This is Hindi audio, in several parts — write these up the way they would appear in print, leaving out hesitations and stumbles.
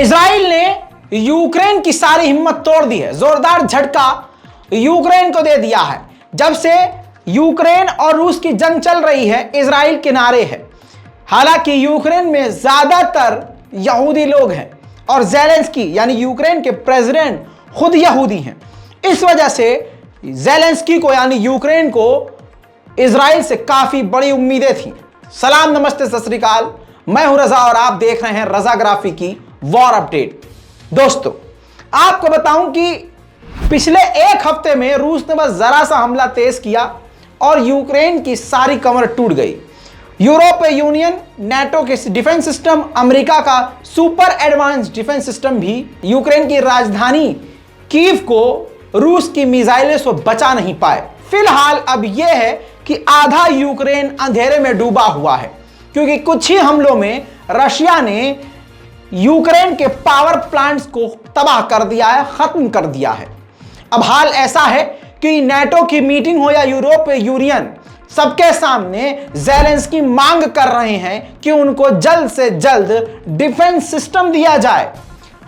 इजराइल ने यूक्रेन की सारी हिम्मत तोड़ दी है। जोरदार झटका यूक्रेन को दे दिया है। जब से यूक्रेन और रूस की जंग चल रही है, इजराइल किनारे है। हालांकि यूक्रेन में ज्यादातर यहूदी लोग हैं और ज़ेलेंस्की यानी यूक्रेन के प्रेसिडेंट खुद यहूदी हैं। इस वजह से ज़ेलेंस्की को यानी यूक्रेन को इजराइल से काफी बड़ी उम्मीदें थी। सलाम, नमस्ते, सत श्री अकाल। मैं हूं रजा और आप देख रहे हैं रजाग्राफी की वॉर अपडेट। दोस्तों, आपको बताऊं कि पिछले एक हफ्ते में रूस ने बस जरा सा हमला तेज किया और यूक्रेन की सारी कमर टूट गई। यूरोपीय यूनियन, नेटो के डिफेंस सिस्टम, अमेरिका का सुपर एडवांस डिफेंस सिस्टम भी यूक्रेन की राजधानी कीव को रूस की मिसाइलों से बचा नहीं पाए। फिलहाल अब यह है कि आधा यूक्रेन अंधेरे में डूबा हुआ है, क्योंकि कुछ ही हमलों में रशिया ने यूक्रेन के पावर प्लांट्स को तबाह कर दिया है, खत्म कर दिया है। अब हाल ऐसा है कि नेटो की मीटिंग हो या यूरोपीय यूनियन, सबके सामने ज़ेलेंस्की मांग कर रहे हैं कि उनको जल्द से जल्द डिफेंस सिस्टम दिया जाए।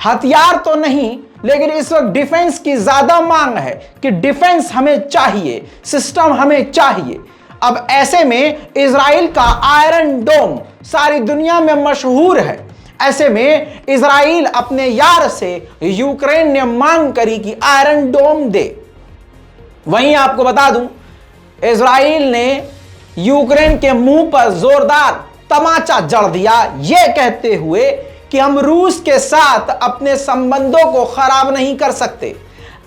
हथियार तो नहीं, लेकिन इस वक्त डिफेंस की ज्यादा मांग है कि डिफेंस हमें चाहिए, सिस्टम हमें चाहिए। अब ऐसे में इजराइल का आयरन डोम सारी दुनिया में मशहूर है। ऐसे में इजराइल अपने यार से यूक्रेन ने मांग करी कि आयरन डोम दे। वहीं आपको बता दूं, इजराइल ने यूक्रेन के मुंह पर जोरदार तमाचा जड़ दिया, यह कहते हुए कि हम रूस के साथ अपने संबंधों को खराब नहीं कर सकते।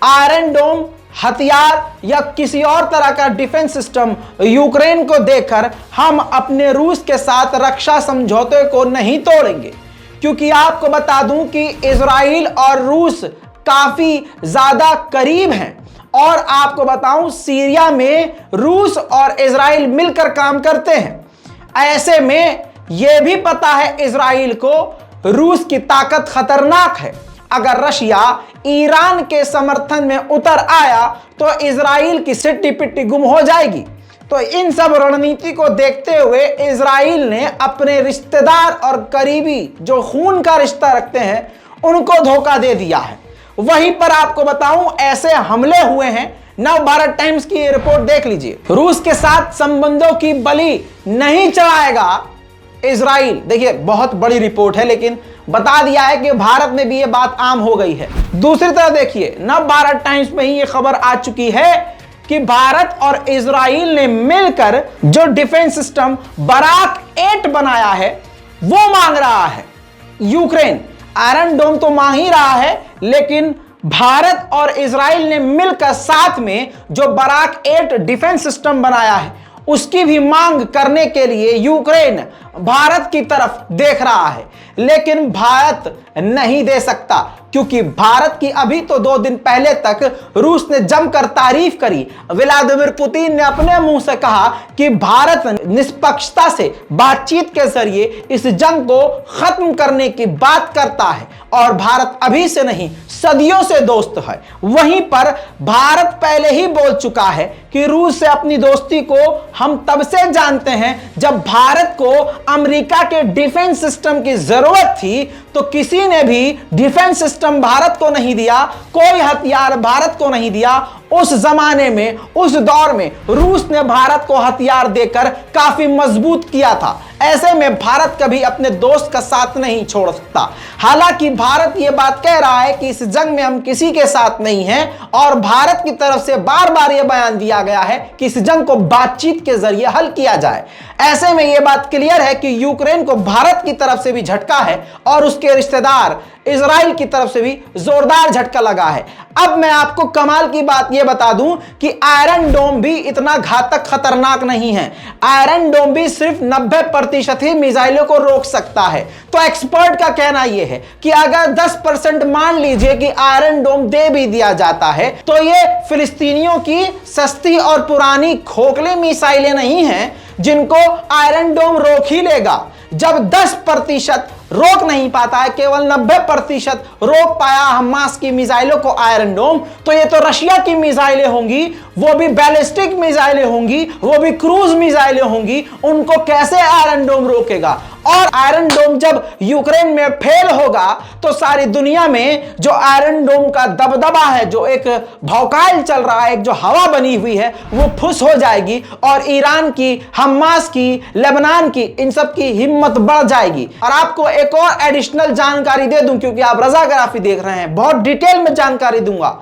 आयरन डोम, हथियार या किसी और तरह का डिफेंस सिस्टम यूक्रेन को देकर हम अपने रूस के साथ रक्षा समझौते को नहीं तोड़ेंगे। क्योंकि आपको बता दूं कि इजराइल और रूस काफी ज्यादा करीब हैं। और आपको बताऊं, सीरिया में रूस और इजराइल मिलकर काम करते हैं। ऐसे में यह भी पता है इजराइल को रूस की ताकत खतरनाक है। अगर रशिया ईरान के समर्थन में उतर आया तो इजराइल की सिट्टी पिट्टी गुम हो जाएगी। तो इन सब रणनीति को देखते हुए इजराइल ने अपने रिश्तेदार और करीबी जो खून का रिश्ता रखते हैं उनको धोखा दे दिया है। वहीं पर आपको बताऊं, ऐसे हमले हुए हैं। नव भारत टाइम्स की रिपोर्ट देख लीजिए। रूस के साथ संबंधों की बलि नहीं चढ़ाएगा इजराइल। देखिए, बहुत बड़ी रिपोर्ट है, लेकिन बता दिया है कि भारत में भी यह बात आम हो गई है। दूसरी तरफ देखिए, नव भारत टाइम्स में ही यह खबर आ चुकी है कि भारत और इजराइल ने मिलकर जो डिफेंस सिस्टम बराक 8 बनाया है वो मांग रहा है यूक्रेन। आयरन डोम तो मांग ही रहा है, लेकिन भारत और इजराइल ने मिलकर साथ में जो बराक 8 डिफेंस सिस्टम बनाया है उसकी भी मांग करने के लिए यूक्रेन भारत की तरफ देख रहा है। लेकिन भारत नहीं दे सकता, क्योंकि भारत की अभी तो 2 दिन पहले तक रूस ने जमकर तारीफ करी। व्लादिमीर पुतिन ने अपने मुंह से कहा कि भारत निष्पक्षता से बातचीत के जरिए इस जंग को खत्म करने की बात करता है और भारत अभी से नहीं सदियों से दोस्त है। वहीं पर भारत पहले ही बोल चुका है कि रूस से अपनी दोस्ती को हम तब से जानते हैं जब भारत को अमेरिका के डिफेंस सिस्टम की जरूरत थी, तो किसी ने भी डिफेंस सिस्टम भारत को नहीं दिया, कोई हथियार भारत को नहीं दिया। उस जमाने में, उस दौर में रूस ने भारत को हथियार देकर काफी मजबूत किया था। ऐसे में भारत कभी अपने दोस्त का साथ नहीं छोड़ सकता। हालांकि भारत यह बात कह रहा है कि इस जंग में हम किसी के साथ नहीं हैं, और भारत की तरफ से बार बार यह बयान दिया गया है कि इस जंग को बातचीत के जरिए हल किया जाए। ऐसे में यह बात क्लियर है कि यूक्रेन को भारत की तरफ से भी झटका है और उसके रिश्तेदार इजराइल की तरफ से भी जोरदार झटका लगा है। अब मैं आपको कमाल की बात यह बता दूं कि आयरन डोम भी इतना घातक खतरनाक नहीं है। आयरन डोम भी सिर्फ 90% ही मिसाइलों को रोक सकता है। तो एक्सपर्ट का कहना यह है कि अगर 10% मान लीजिए कि आयरन डोम दे भी दिया जाता है, तो ये फिलिस्तीनियों की सस्ती और पुरानी खोखले मिसाइलें नहीं हैं जिनको आयरन डोम रोक ही लेगा। जब 10% रोक नहीं पाता है, केवल 90% रोक पाया हमास की मिसाइलों को आयरन डोम, तो ये तो रशिया की मिसाइलें होंगी, वो भी बैलिस्टिक मिसाइलें होंगी, वो भी क्रूज मिसाइलें होंगी। उनको कैसे आयरन डोम रोकेगा? और आयरन डोम जब यूक्रेन में फेल होगा तो सारी दुनिया में जो आयरन डोम का दबदबा है, जो एक भौकाल चल रहा है, एक जो हवा बनी हुई है, वो फुस हो जाएगी और ईरान की, हमास की, लेबनान की, इन सब की हिम्मत बढ़ जाएगी। और आपको एक और एडिशनल जानकारी दे दूं, क्योंकि आप रजाग्राफी देख रहे हैं, बहुत डिटेल में जानकारी दूंगा।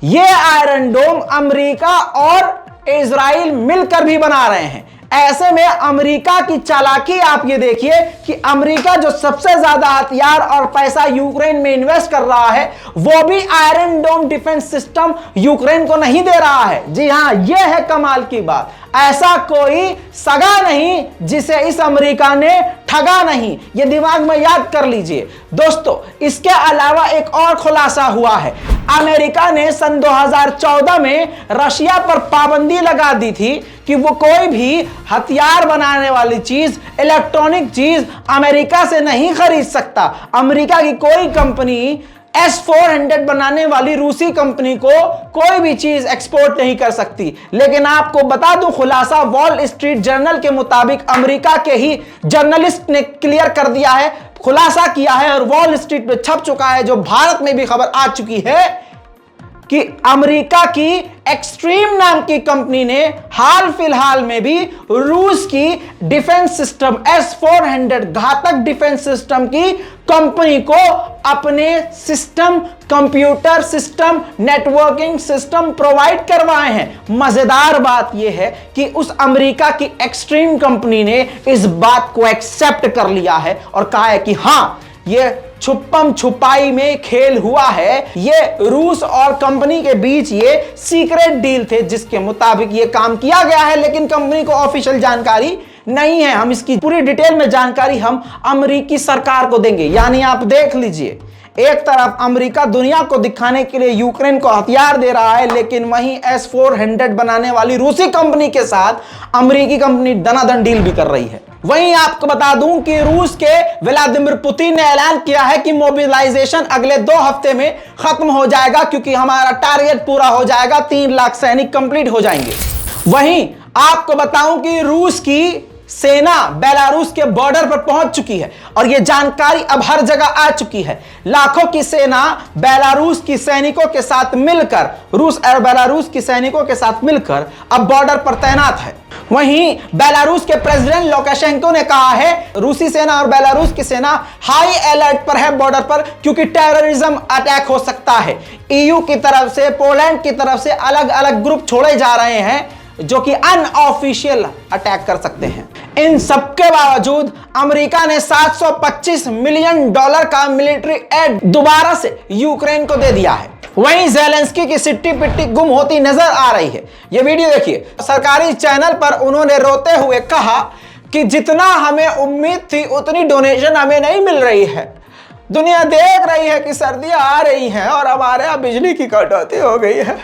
ये आयरन डोम अमेरिका और इजराइल मिलकर भी बना रहे हैं। ऐसे में अमेरिका की चालाकी आप ये देखिए कि अमेरिका जो सबसे ज्यादा हथियार और पैसा यूक्रेन में इन्वेस्ट कर रहा है, वो भी आयरन डोम डिफेंस सिस्टम यूक्रेन को नहीं दे रहा है। जी हां, यह है कमाल की बात। ऐसा कोई सगा नहीं जिसे इस अमेरिका ने ठगा नहीं, ये दिमाग में याद कर लीजिए दोस्तों। इसके अलावा एक और खुलासा हुआ है। अमेरिका ने सन 2014 में रशिया पर पाबंदी लगा दी थी कि वो कोई भी हथियार बनाने वाली चीज, इलेक्ट्रॉनिक चीज अमेरिका से नहीं खरीद सकता। अमेरिका की कोई कंपनी S-400 बनाने वाली रूसी कंपनी को कोई भी चीज एक्सपोर्ट नहीं कर सकती। लेकिन आपको बता दूं, खुलासा वॉल स्ट्रीट जर्नल के मुताबिक अमेरिका के ही जर्नलिस्ट ने क्लियर कर दिया है, खुलासा किया है और वॉल स्ट्रीट पे छप चुका है, जो भारत में भी खबर आ चुकी है कि अमेरिका की एक्सट्रीम नाम की कंपनी ने हाल फिलहाल में भी रूस की डिफेंस सिस्टम S-400 घातक डिफेंस सिस्टम की कंपनी को अपने system, computer system, networking system provide करवाए हैं। मजेदार बात यह है कि उस अमेरिका की एक्सट्रीम कंपनी ने इस बात को एक्सेप्ट कर लिया है और कहा है कि हां, यह छुपम छुपाई में खेल हुआ है। ये रूस और कंपनी के बीच ये सीक्रेट डील थे जिसके मुताबिक ये काम किया गया है, लेकिन कंपनी को ऑफिशियल जानकारी नहीं है। हम इसकी पूरी डिटेल में जानकारी हम अमेरिकी सरकार को देंगे। यानी आप देख लीजिए, एक तरफ अमेरिका दुनिया को दिखाने के लिए यूक्रेन को हथियार दे रहा है, लेकिन वहीं S-400 बनाने वाली रूसी कंपनी के साथ अमेरिकी कंपनी दनादन डील भी कर रही है। वहीं आपको बता दूं कि रूस के व्लादिमीर पुतिन ने ऐलान किया है कि मोबिलाइजेशन अगले 2 हफ्ते में खत्म हो जाएगा, क्योंकि हमारा टारगेट पूरा हो जाएगा, 3 लाख सैनिक कंप्लीट हो जाएंगे। वहीं आपको बताऊं कि रूस की सेना बेलारूस के बॉर्डर पर पहुंच चुकी है और यह जानकारी अब हर जगह आ चुकी है। लाखों की सेना बेलारूस की सैनिकों के साथ मिलकर, रूस और बेलारूस की सैनिकों के साथ मिलकर अब बॉर्डर पर तैनात है। वहीं बेलारूस के प्रेसिडेंट लुकाशेंको ने कहा है रूसी सेना और बेलारूस की सेना हाई अलर्ट पर है बॉर्डर पर, क्योंकि टेररिज्म अटैक हो सकता है। ईयू की तरफ से, पोलैंड की तरफ से अलग अलग ग्रुप छोड़े जा रहे हैं जो कि अनऑफिशियल अटैक कर सकते हैं। इन सबके बावजूद अमेरिका ने $725 मिलियन का मिलिट्री एड दोबारा से यूक्रेन को दे दिया है। वहीं ज़ेलेंस्की की सिट्टी पिट्टी गुम होती नजर आ रही है। यह वीडियो देखिए, सरकारी चैनल पर उन्होंने रोते हुए कहा कि जितना हमें उम्मीद थी उतनी डोनेशन हमें नहीं मिल रही है। दुनिया देख रही है कि सर्दियां आ रही हैं और हमारे यहाँ बिजली की कटौती हो गई है।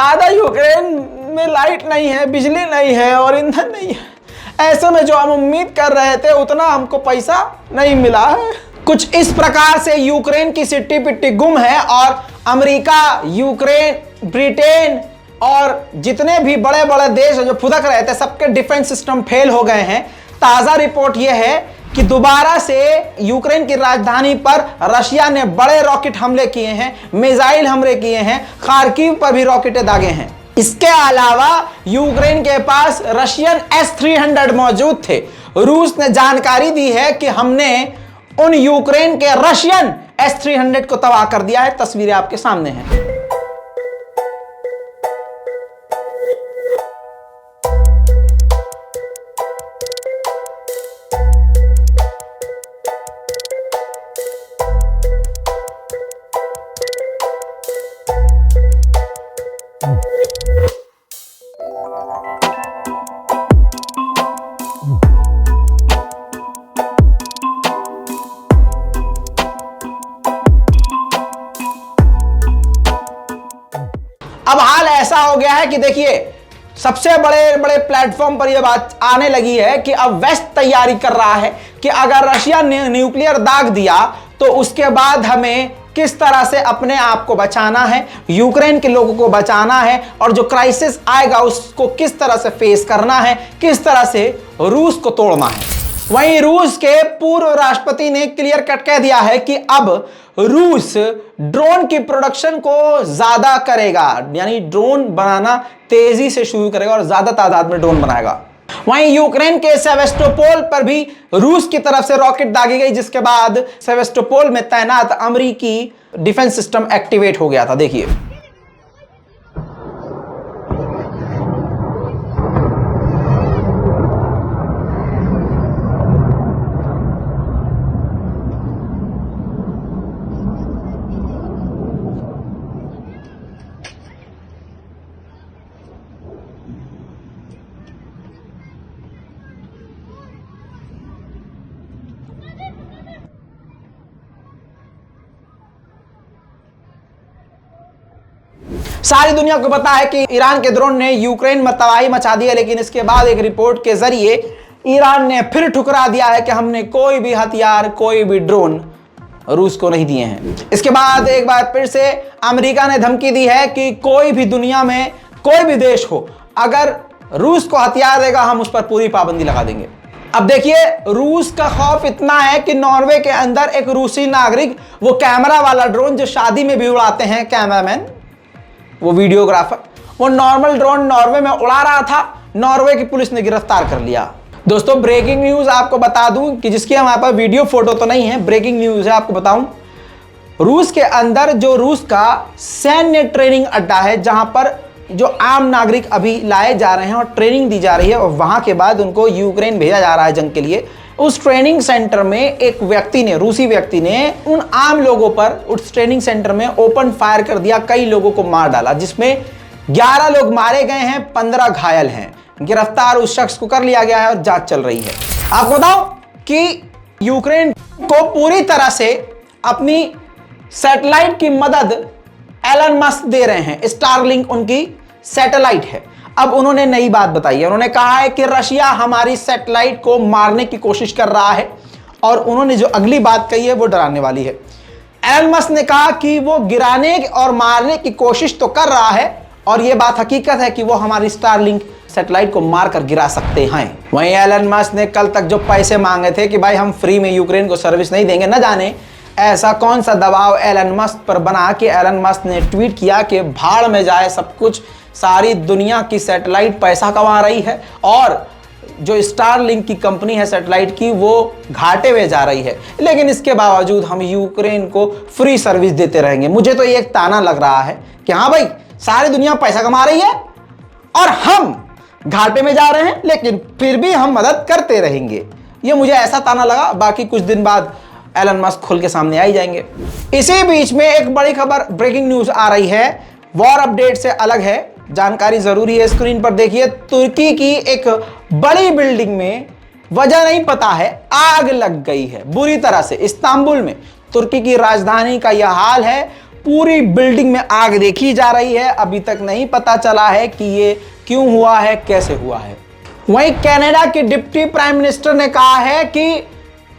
आधा यूक्रेन में लाइट नहीं है, बिजली नहीं है और ईंधन नहीं है। ऐसे में जो हम उम्मीद कर रहे थे उतना हमको पैसा नहीं मिला है। कुछ इस प्रकार से यूक्रेन की सिट्टी पिट्टी गुम है और अमेरिका, यूक्रेन, ब्रिटेन और जितने भी बड़े बड़े देश जो फुदक रहे थे, सबके डिफेंस सिस्टम फेल हो गए हैं। ताजा रिपोर्ट यह है कि दोबारा से यूक्रेन की राजधानी पर रशिया ने बड़े रॉकेट हमले किए हैं, मिसाइल हमले किए हैं, खार्किव पर भी रॉकेटें दागे हैं। इसके अलावा यूक्रेन के पास रशियन S-300 मौजूद थे। रूस ने जानकारी दी है कि हमने उन यूक्रेन के रशियन S-300 को तबाह कर दिया है। तस्वीरें आपके सामने हैं। अब हाल ऐसा हो गया है कि देखिए, सबसे बड़े बड़े प्लेटफॉर्म पर यह बात आने लगी है कि अब वेस्ट तैयारी कर रहा है कि अगर रशिया ने न्यूक्लियर दाग दिया तो उसके बाद हमें किस तरह से अपने आप को बचाना है, यूक्रेन के लोगों को बचाना है और जो क्राइसिस आएगा उसको किस तरह से फेस करना है, किस तरह से रूस को तोड़ना है। वहीं रूस के पूर्व राष्ट्रपति ने क्लियर कट कह दिया है कि अब रूस ड्रोन की प्रोडक्शन को ज्यादा करेगा, यानी ड्रोन बनाना तेजी से शुरू करेगा और ज्यादा तादाद में ड्रोन बनाएगा। वहीं यूक्रेन के सेवेस्टोपोल पर भी रूस की तरफ से रॉकेट दागी गई, जिसके बाद सेवेस्टोपोल में तैनात अमेरिकी डिफेंस सिस्टम एक्टिवेट हो गया था। देखिए, सारी दुनिया को पता है कि ईरान के ड्रोन ने यूक्रेन में तबाही मचा दी है, लेकिन इसके बाद एक रिपोर्ट के जरिए ईरान ने फिर ठुकरा दिया है कि हमने कोई भी हथियार, कोई भी ड्रोन रूस को नहीं दिए हैं। इसके बाद एक बार फिर से अमेरिका ने धमकी दी है कि कोई भी दुनिया में कोई भी देश हो, अगर रूस को हथियार देगा हम उस पर पूरी पाबंदी लगा देंगे। अब देखिए, रूस का खौफ इतना है कि नॉर्वे के अंदर एक रूसी नागरिक, वो कैमरा वाला ड्रोन जो शादी में भी उड़ाते हैं कैमरामैन, वो वीडियोग्राफर, वो नॉर्मल ड्रोन नॉर्वे में उड़ा रहा था। नॉर्वे की पुलिस ने गिरफ्तार कर लिया। दोस्तों, ब्रेकिंग न्यूज आपको बता दूं कि जिसकी हमारे पास वीडियो फोटो तो नहीं है, ब्रेकिंग न्यूज है, आपको बताऊं। रूस के अंदर जो रूस का सैन्य ट्रेनिंग अड्डा है, जहां पर जो आम नागरिक अभी लाए जा रहे हैं और ट्रेनिंग दी जा रही है और वहां के बाद उनको यूक्रेन भेजा जा रहा है जंग के लिए, उस ट्रेनिंग सेंटर में एक व्यक्ति ने, रूसी व्यक्ति ने उन आम लोगों पर उस ट्रेनिंग सेंटर में ओपन फायर कर दिया, कई लोगों को मार डाला, जिसमें 11 लोग मारे गए हैं, 15 घायल हैं। गिरफ्तार उस शख्स को कर लिया गया है और जांच चल रही है। आपको बताऊं कि यूक्रेन को पूरी तरह से अपनी सैटेलाइट की मदद एलन मस्क दे रहे हैं। स्टारलिंक उनकी सैटेलाइट है। अब उन्होंने नई बात बताई है, उन्होंने कहा है कि रशिया हमारी सैटेलाइट को मारने की कोशिश कर रहा है, और उन्होंने जो अगली बात कही है वो डराने वाली है। एलन मस्क ने कहा कि वो गिराने और मारने की कोशिश तो कर रहा है, और यह बात हकीकत है कि वो हमारी स्टारलिंक सैटेलाइट को मारकर गिरा सकते हैं। वहीं एलन मस्क ने कल तक जो पैसे मांगे थे कि भाई हम फ्री में यूक्रेन को सर्विस नहीं देंगे, न जाने ऐसा कौन सा दबाव एलन मस्क पर बना कि एलन मस्क ने ट्वीट किया कि भाड़ में जाए सब कुछ, सारी दुनिया की सैटेलाइट पैसा कमा रही है और जो स्टारलिंक की कंपनी है सैटेलाइट की, वो घाटे में जा रही है, लेकिन इसके बावजूद हम यूक्रेन को फ्री सर्विस देते रहेंगे। मुझे तो ये एक ताना लग रहा है कि हाँ भाई, सारी दुनिया पैसा कमा रही है और हम घाटे में जा रहे हैं, लेकिन फिर भी हम मदद करते रहेंगे। ये मुझे ऐसा ताना लगा। बाकी कुछ दिन बाद एलन मस्क खुल के सामने आ ही जाएंगे। इसी बीच में एक बड़ी खबर, ब्रेकिंग न्यूज आ रही है, वॉर अपडेट से अलग है, जानकारी जरूरी है। स्क्रीन पर देखिए, तुर्की की एक बड़ी बिल्डिंग में वजह नहीं पता है आग लग गई है बुरी तरह से। इस्तांबुल में, तुर्की की राजधानी का यह हाल है। पूरी बिल्डिंग में आग देखी जा रही है। अभी तक नहीं पता चला है कि ये क्यों हुआ है, कैसे हुआ है। वहीं कनाडा के डिप्टी प्राइम मिनिस्टर ने कहा है कि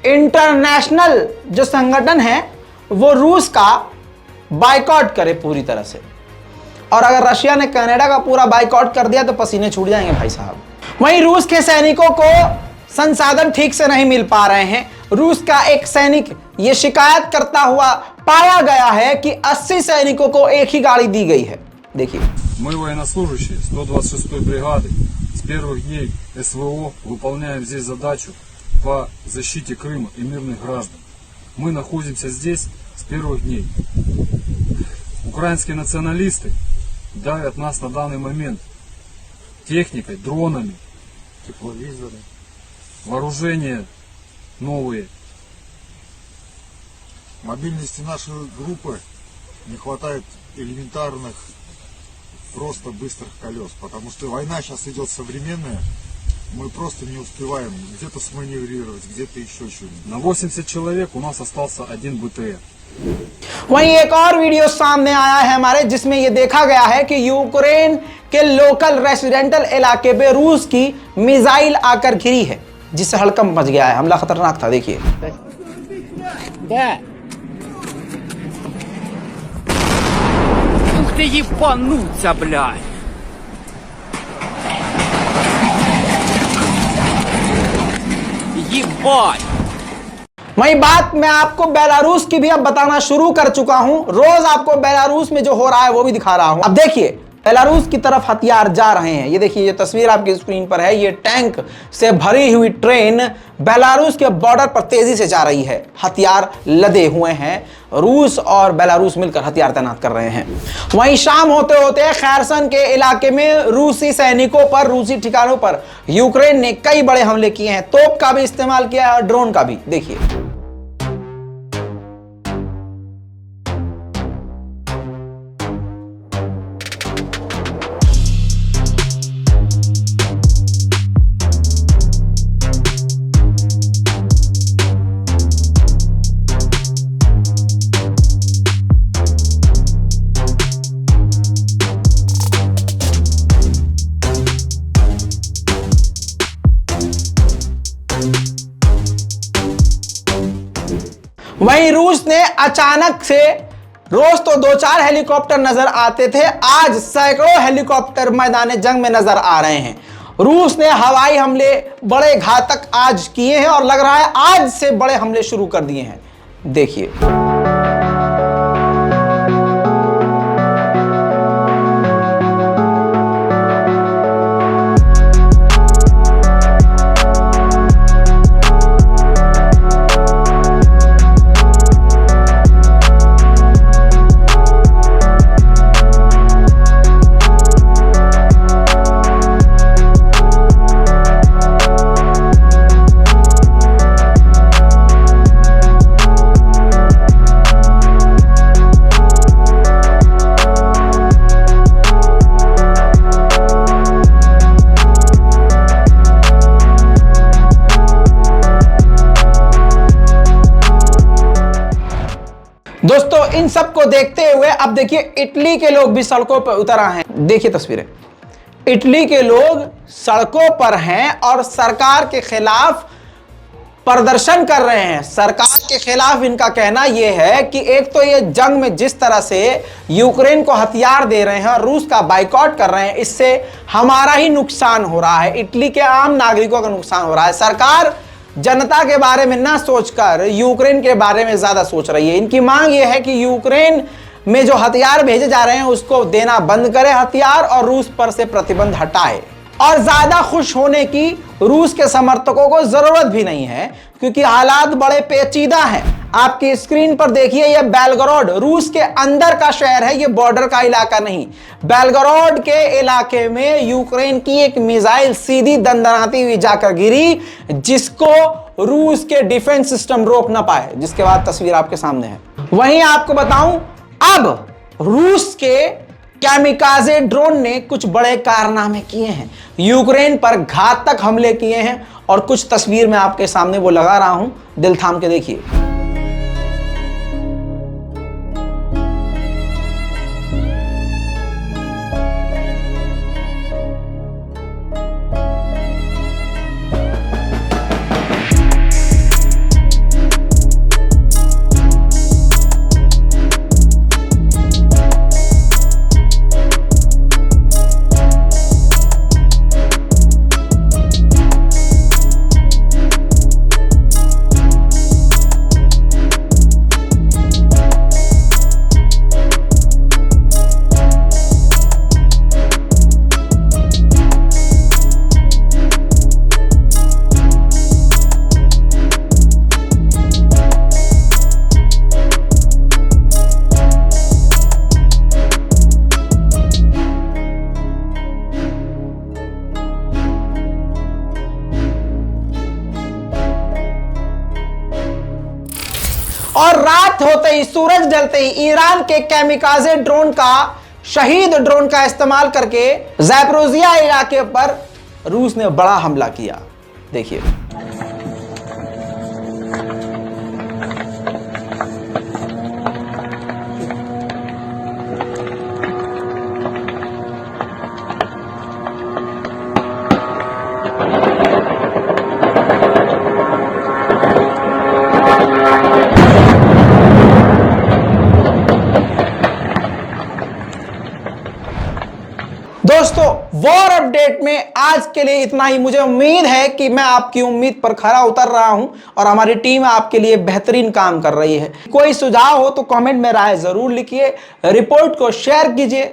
इंटरनेशनल जो संगठन है वो रूस का बाइकआउट करे पूरी तरह से, और अगर रशिया ने कनाडा का पूरा बाइकआउट कर दिया तो पसीने छूट जाएंगे भाई साहब। वहीं रूस के सैनिकों को संसाधन ठीक से नहीं मिल पा रहे हैं। रूस का एक सैनिक ये शिकायत करता हुआ पाया गया है कि 80 सैनिकों को एक ही गाड़ी दी गई है। देखिए, Мы, военнослужащие 126-й бригады, с первых дней СВО выполняем здесь задачу по защите Крыма и мирных граждан. Мы находимся здесь с первых дней. Украинские националисты давят нас на данный момент техникой, дронами, тепловизоры, вооружения новые. Мобильности нашей группы не хватает элементарных, просто быстрых колес, потому что война сейчас идет современная, мы просто не успеваем где-то сманеврировать, где-то еще что-нибудь. На 80 человек у нас остался один БТР. वहीं एक और वीडियो सामने आया है हमारे, जिसमें यह देखा गया है कि यूक्रेन के लोकल रेसिडेंटल इलाके पे रूस की मिसाइल आकर घिरी है, जिससे हड़कंप मच गया है। हमला खतरनाक था। देखिए, Ух ты, ебануться, блядь! Ебать! वही बात मैं आपको बेलारूस की भी अब बताना शुरू कर चुका हूं। रोज आपको बेलारूस में जो हो रहा है वो भी दिखा रहा हूं। अब देखिए बेलारूस की तरफ हथियार जा रहे हैं। ये देखिए, ये तस्वीर आपकी स्क्रीन पर है। ये टैंक से भरी हुई ट्रेन बेलारूस के बॉर्डर पर तेजी से जा रही है। हथियार लदे हुए हैं। रूस और बेलारूस मिलकर हथियार तैनात कर रहे हैं। वहीं शाम होते होते खैरसन के इलाके में रूसी सैनिकों पर, रूसी ठिकानों पर यूक्रेन ने कई बड़े हमले किए हैं। तोप का भी इस्तेमाल किया है और ड्रोन का भी। देखिए वहीं रूस ने अचानक से, रोज तो 2-4 हेलीकॉप्टर नजर आते थे, आज सैकड़ों हेलीकॉप्टर मैदान जंग में नजर आ रहे हैं। रूस ने हवाई हमले बड़े घातक आज किए हैं और लग रहा है आज से बड़े हमले शुरू कर दिए हैं। देखिए दोस्तों, इन सब को देखते हुए अब देखिए इटली के लोग भी सड़कों पर उतर आए हैं। देखिए तस्वीरें, इटली के लोग सड़कों पर हैं और सरकार के खिलाफ प्रदर्शन कर रहे हैं। सरकार के खिलाफ इनका कहना यह है कि एक तो ये जंग में जिस तरह से यूक्रेन को हथियार दे रहे हैं और रूस का बाइकआउट कर रहे हैं, इससे हमारा ही नुकसान हो रहा है, इटली के आम नागरिकों का नुकसान हो रहा है। सरकार जनता के बारे में ना सोचकर यूक्रेन के बारे में ज्यादा सोच रही है। इनकी मांग यह है कि यूक्रेन में जो हथियार भेजे जा रहे हैं उसको देना बंद करे हथियार और रूस पर से प्रतिबंध हटाए। और ज्यादा खुश होने की रूस के समर्थकों को जरूरत भी नहीं है, क्योंकि हालात बड़े पेचीदा हैं। आपकी स्क्रीन पर देखिए, यह बेलगरोड रूस के अंदर का शहर है, यह बॉर्डर का इलाका नहीं। बेलगरोड के इलाके में यूक्रेन की एक मिसाइल सीधी दंदनाती हुई जाकर गिरी, जिसको रूस के डिफेंस सिस्टम रोक ना पाए, जिसके बाद तस्वीर आपके सामने है। वहीं आपको बताऊं, अब रूस के कैमिकाजे ड्रोन ने कुछ बड़े कारनामे किए हैं, यूक्रेन पर घातक हमले किए हैं और कुछ तस्वीर मैं आपके सामने वो लगा रहा हूं, दिल थाम के देखिए। और रात होते ही, सूरज ढलते ही ईरान के कैमिकाजे ड्रोन का, शहीद ड्रोन का इस्तेमाल करके ज़ैपोरिज़िया इलाके पर रूस ने बड़ा हमला किया। देखिए दोस्तों वॉर अपडेट में आज के लिए इतना ही। मुझे उम्मीद है कि मैं आपकी उम्मीद पर खरा उतर रहा हूं और हमारी टीम आपके लिए बेहतरीन काम कर रही है। कोई सुझाव हो तो कमेंट में राय जरूर लिखिए, रिपोर्ट को शेयर कीजिए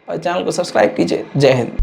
और चैनल को सब्सक्राइब कीजिए। जय हिंद।